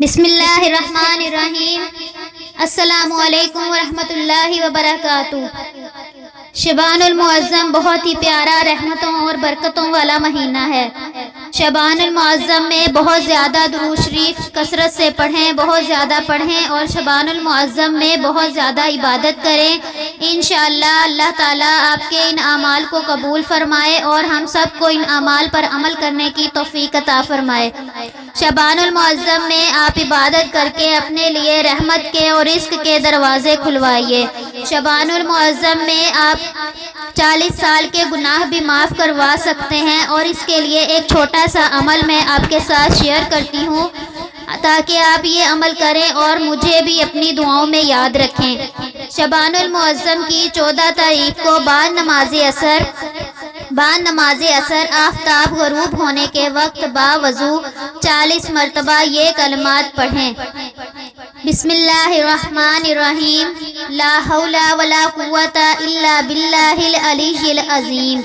بسم اللہ الرحمن الرحیم۔ السلام علیکم ورحمۃ اللہ وبرکاتہ۔ شعبان المعظم بہت ہی پیارا رحمتوں اور برکتوں والا مہینہ ہے۔ شعبان المعظم میں بہت زیادہ درود شریف کثرت سے پڑھیں، بہت زیادہ پڑھیں اور شعبان المعظم میں بہت زیادہ عبادت کریں۔ انشاءاللہ اللہ تعالیٰ آپ کے ان اعمال کو قبول فرمائے اور ہم سب کو ان اعمال پر عمل کرنے کی توفیق عطا فرمائے۔ شعبان المعظم میں آپ عبادت کر کے اپنے لیے رحمت کے اور رزق کے دروازے کھلوائیے۔ شعبان المعظم میں آپ 40 سال کے گناہ بھی معاف کروا سکتے ہیں، اور اس کے لیے ایک چھوٹا سا عمل میں آپ کے ساتھ شیئر کرتی ہوں تاکہ آپ یہ عمل کریں اور مجھے بھی اپنی دعاؤں میں یاد رکھیں۔ شعبان المعظم کی 14 تاریخ کو بعد نماز اثر آفتاب غروب ہونے کے وقت باوضو 40 مرتبہ یہ کلمات پڑھیں۔ بسم اللہ الرحمن الرحیم، لا حول ولا قوت الا باللہ العلی العظیم۔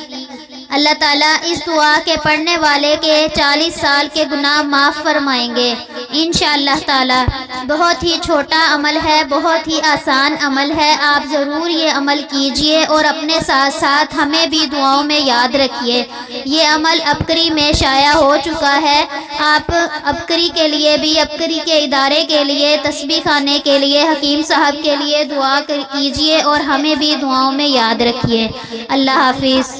اللہ تعالیٰ اس دعا کے پڑھنے والے کے 40 سال کے گناہ معاف فرمائیں گے انشاءاللہ تعالیٰ۔ بہت ہی چھوٹا عمل ہے، بہت ہی آسان عمل ہے، آپ ضرور یہ عمل کیجئے اور اپنے ساتھ ساتھ ہمیں بھی دعاؤں میں یاد رکھیے۔ یہ عمل ابکری میں شائع ہو چکا ہے، آپ ابکری کے لیے بھی، ابکری کے ادارے کے لیے، تسبیح خانے کے لیے، حکیم صاحب کے لیے دعا کیجئے اور ہمیں بھی دعاؤں میں یاد رکھیے۔ اللہ حافظ۔